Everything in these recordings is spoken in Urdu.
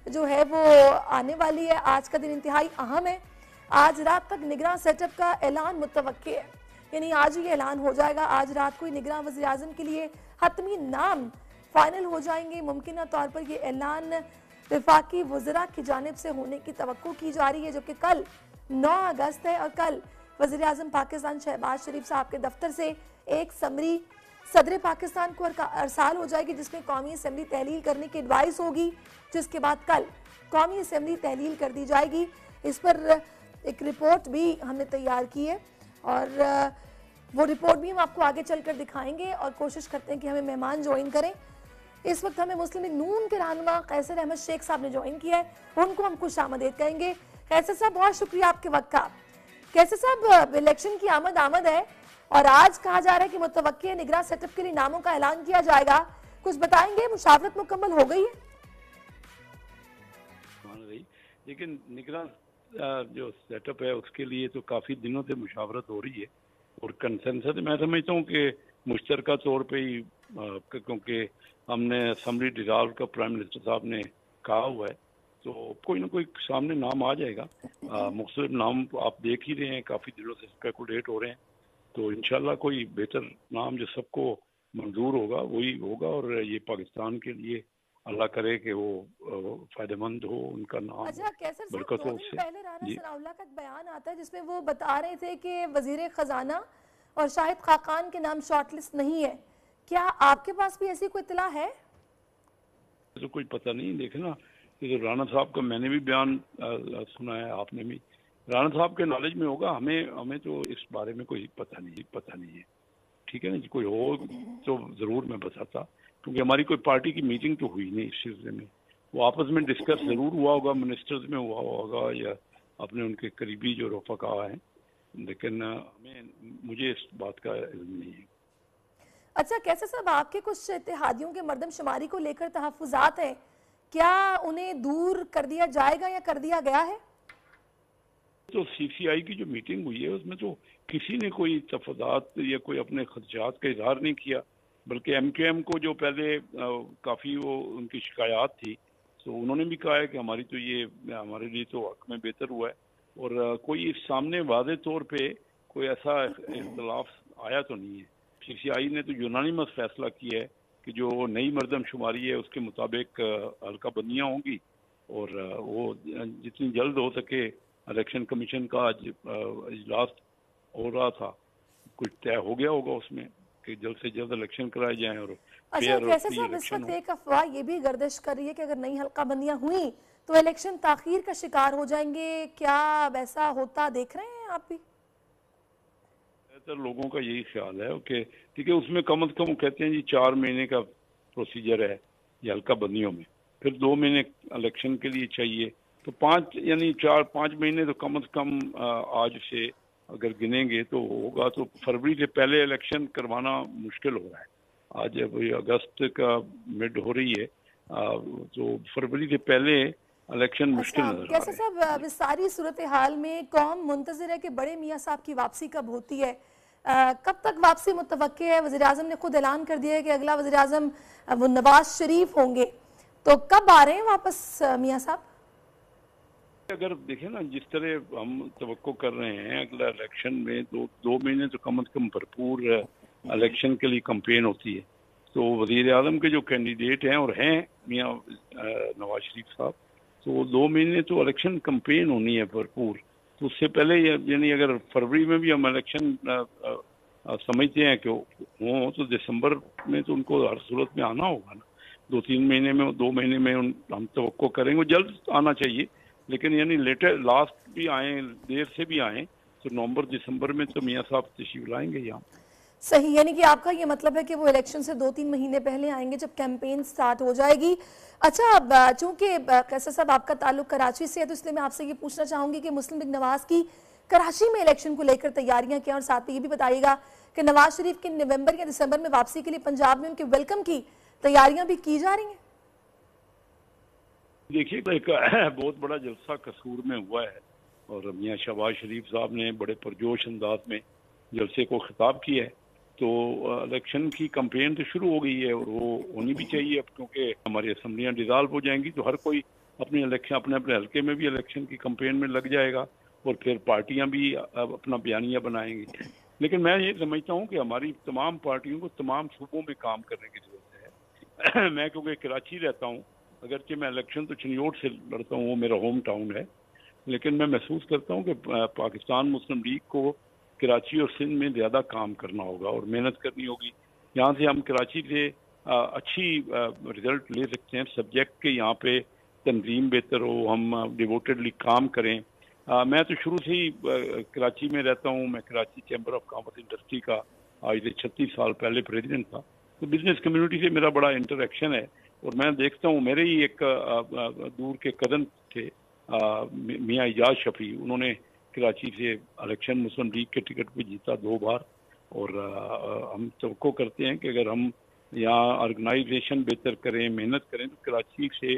جو ہے وہ آنے والی ہے۔ آج کا دن انتہائی اہم ہے، آج رات تک نگراں سیٹ اپ کا اعلان متوقع ہے، یعنی آج ہی اعلان ہو جائے گا۔ آج رات کو ہی نگراں وزیراعظم کے لیے حتمی نام فائنل ہو جائیں گے۔ ممکنہ طور پر یہ اعلان وفاقی وزراء کی جانب سے ہونے کی توقع کی جا رہی ہے، جو کہ کل 9 اگست ہے، اور کل وزیراعظم پاکستان شہباز شریف صاحب کے دفتر سے ایک سمری صدر پاکستان کو ارسال ہو جائے گی، جس میں قومی اسمبلی تحلیل کرنے کی ایڈوائز ہوگی، جس کے بعد کل قومی اسمبلی تحلیل کر دی جائے گی۔ اس پر ایک رپورٹ بھی ہم نے تیار کی ہے، اور وہ رپورٹ بھی ہم آپ کو آگے چل کر دکھائیں گے، اور کوشش کرتے ہیں کہ ہمیں مہمان جوائن کریں۔ اس وقت ہمیں مسلم لیگ نون کے رہنما قیصر احمد شیخ صاحب نے جوائن کیا ہے، ان کو ہم خوش آمدید کہیں گے۔ قیصر صاحب بہت شکریہ آپ کے وقت کا۔ قیصر صاحب، الیکشن کی آمد ہے، اور آج کہا جا رہا ہے کہ متوقع نگراں سیٹ اپ کے لیے ناموں کا اعلان کیا جائے گا، کچھ بتائیں گے؟ مشاورت مکمل ہو گئی ہے؟ لیکن نگراں جو سیٹ اپ ہے اس کے لیے تو کافی دنوں سے مشاورت ہو رہی ہے، اور کنسنسس میں سمجھتا ہوں کہ مشترکہ طور پہ ہی، کیونکہ ہم نے اسمبلی ڈیزالو کا پرائم منسٹر صاحب نے کہا ہوا ہے، تو کوئی نہ کوئی سامنے نام آ جائے گا۔ مختلف نام آپ دیکھ ہی رہے ہیں، کافی دنوں سے اسپیکولیٹ ہو رہے ہیں، تو انشاءاللہ کوئی بہتر نام جو سب کو منظور ہوگا وہی ہوگا، اور یہ پاکستان کے لیے اللہ کرے کہ وہ فائدہ مند ہو، ان کا نام اچھا قیصر صاحب، برکت 2 ہو اس دن سے۔ پہلے رانا جی ثناء اللہ کا ایک بیان آتا ہے جس میں وہ بتا رہے تھے کہ وزیر خزانہ اور شاہد خاقان کے نام شارٹ لسٹ نہیں ہے، کیا آپ کے پاس بھی ایسی کوئی اطلاع ہے؟ تو کوئی پتہ نہیں، دیکھنا کہ رانا صاحب کا میں نے بھی بیان سنا ہے، آپ نے بھی، رانا صاحب کے نالج میں ہوگا، ہمیں تو اس بارے میں کوئی پتہ نہیں ہے، ٹھیک ہے نا جی؟ کوئی ہو تو ضرور میں بتاتا، کیونکہ ہماری کوئی پارٹی کی میٹنگ تو ہوئی نہیں اس سلسلے میں، وہ آپس میں ڈسکس ضرور ہوا ہوگا، منسٹرز میں ہوا ہوگا یا اپنے ان کے قریبی جو رفقا ہیں، لیکن مجھے اس بات کا علم نہیں ہے۔ اچھا قیصر صاحب، آپ کے کچھ اتحادیوں کے مردم شماری کو لے کر تحفظات ہیں، کیا انہیں دور کر دیا جائے گا یا کر دیا گیا ہے؟ تو سی سی آئی کی جو میٹنگ ہوئی ہے اس میں تو کسی نے کوئی تفاضات یا کوئی اپنے خدشات کا اظہار نہیں کیا، بلکہ ایم کیو ایم کو جو پہلے کافی وہ ان کی شکایات تھی، تو انہوں نے بھی کہا ہے کہ ہماری تو یہ ہمارے لیے تو حق میں بہتر ہوا ہے، اور کوئی سامنے واضح طور پہ کوئی ایسا اختلاف آیا تو نہیں ہے۔ سی سی آئی نے تو یونانیمس فیصلہ کیا ہے کہ جو نئی مردم شماری ہے اس کے مطابق حلقہ بندیاں ہوں گی، اور وہ جتنی جلد ہو سکے، الیکشن کمیشن کا آج اجلاس ہو رہا تھا، کچھ طے ہو گیا ہوگا اس میں کہ جلد سے جلد الیکشن کرائے جائیں اور اچھا قیصر صاحب، اس وقت ایک افواہ یہ بھی گردش کر رہی ہے کہ اگر نئی حلقہ بندیاں ہوئیں تو الیکشن تاخیر کا شکار ہو جائیں گے، کیا ویسا ہوتا دیکھ رہے ہیں آپ بھی؟ بہتر لوگوں کا یہی خیال ہے کہ ٹھیک ہے، اس میں کم از کم کہتے ہیں جی 4 مہینے کا پروسیجر ہے یہ حلقہ بندیوں میں، پھر 2 مہینے الیکشن کے لیے چاہیے، تو 5 مہینے تو کم از کم آج سے اگر گنیں گے تو ہوگا، تو فروری سے پہلے الیکشن کروانا مشکل ہو رہا ہے۔ آج اب اگست کا مڈ ہو رہی ہے، تو فروری سے پہلے الیکشن مشکل نظر آ رہا ہے۔ کیسے صاحب، اب اس ساری صورتحال میں قوم منتظر ہے کہ بڑے میاں صاحب کی واپسی کب ہوتی ہے، کب تک واپسی متوقع ہے؟ وزیراعظم نے خود اعلان کر دیا ہے کہ اگلا وزیراعظم وہ نواز شریف ہوں گے، تو کب آ رہے ہیں واپس میاں صاحب؟ اگر دیکھیں نا جس طرح ہم توقع کر رہے ہیں اگلا الیکشن میں 2 مہینے تو کم از کم بھرپور الیکشن کے لیے کمپین ہوتی ہے، تو وزیر اعظم کے جو کینڈیڈیٹ ہیں اور ہیں میاں نواز شریف صاحب، تو 2 مہینے تو الیکشن کمپین ہونی ہے بھرپور، تو اس سے پہلے یعنی اگر فروری میں بھی ہم الیکشن سمجھتے ہیں کہ ہوں تو دسمبر میں تو ان کو ہر صورت میں آنا ہوگا نا، 2 مہینے میں ہم توقع کریں گے، جلد آنا چاہیے، لیکن یعنی لیٹر لاسٹ بھی آئیں، دیر سے بھی آئیں، تو نومبر دسمبر میں تو میاں صاحب تشریف لائیں گے یہاں۔ صحیح، یعنی کہ آپ کا یہ مطلب ہے کہ وہ الیکشن سے 2-3 مہینے پہلے آئیں گے جب کیمپین سٹارٹ ہو جائے گی۔ اچھا، اب چونکہ قیصر صاحب آپ کا تعلق کراچی سے ہے، تو اس لیے میں آپ سے یہ پوچھنا چاہوں گی کہ مسلم لیگ نواز کی کراچی میں الیکشن کو لے کر تیاریاں کیا، اور ساتھ یہ بھی بتائیے گا کہ نواز شریف کی نومبر یا دسمبر میں واپسی کے لیے پنجاب میں ان کے ویلکم کی تیاریاں بھی کی جا رہی ہیں؟ دیکھیے ایک بہت بڑا جلسہ قصور میں ہوا ہے، اور میاں شہباز شریف صاحب نے بڑے پرجوش انداز میں جلسے کو خطاب کیا ہے، تو الیکشن کی کمپین تو شروع ہو گئی ہے، اور وہ ہونی بھی چاہیے اب، کیونکہ ہماری اسمبلیاں ڈیزالو ہو جائیں گی تو ہر کوئی اپنے اپنے حلقے میں بھی الیکشن کی کمپین میں لگ جائے گا اور پھر پارٹیاں بھی اپنا بیانیہ بنائیں گی. لیکن میں یہ سمجھتا ہوں کہ ہماری تمام پارٹیوں کو تمام صوبوں میں کام کرنے کی ضرورت ہے. میں کیونکہ کراچی رہتا ہوں، اگرچہ میں الیکشن تو چنیوٹ سے لڑتا ہوں، وہ میرا ہوم ٹاؤن ہے، لیکن میں محسوس کرتا ہوں کہ پاکستان مسلم لیگ کو کراچی اور سندھ میں زیادہ کام کرنا ہوگا اور محنت کرنی ہوگی. یہاں سے ہم کراچی سے اچھی رزلٹ لے سکتے ہیں سبجیکٹ کے یہاں پہ تنظیم بہتر ہو، ہم ڈیووٹیڈلی کام کریں. میں تو شروع سے ہی کراچی میں رہتا ہوں. میں Karachi chamber of commerce industry کا آج سے 36 سال پہلے پریزیڈنٹ تھا. تو بزنس کمیونٹی سے میرا بڑا انٹریکشن ہے اور میں دیکھتا ہوں میرے ہی ایک دور کے کزن تھے میاں اعجاز شفیع، انہوں نے کراچی سے الیکشن مسلم لیگ کے ٹکٹ پہ جیتا 2 بار. اور ہم توقع کرتے ہیں کہ اگر ہم یہاں آرگنائزیشن بہتر کریں، محنت کریں تو کراچی سے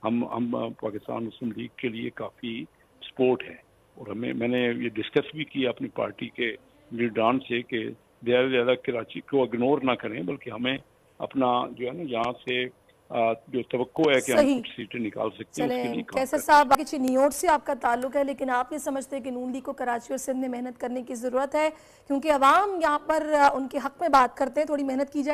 ہم پاکستان مسلم لیگ کے لیے کافی سپورٹ ہے. اور میں نے یہ ڈسکس بھی کیا اپنی پارٹی کے لیڈران سے کہ زیادہ سے زیادہ کراچی کو اگنور نہ کریں، بلکہ ہمیں اپنا جو ہے نا یہاں سے جو توقع ہے کہ ہم کچھ سیٹیں نکال سکتے ہیں اس کے لیے کام کیسر صاحب، باقی چنیوٹ سے آپ کا تعلق ہے، لیکن آپ یہ سمجھتے ہیں کہ نون لیگ کو کراچی اور سندھ میں محنت کرنے کی ضرورت ہے کیونکہ عوام یہاں پر ان کے حق میں بات کرتے ہیں، تھوڑی محنت کی جائے؟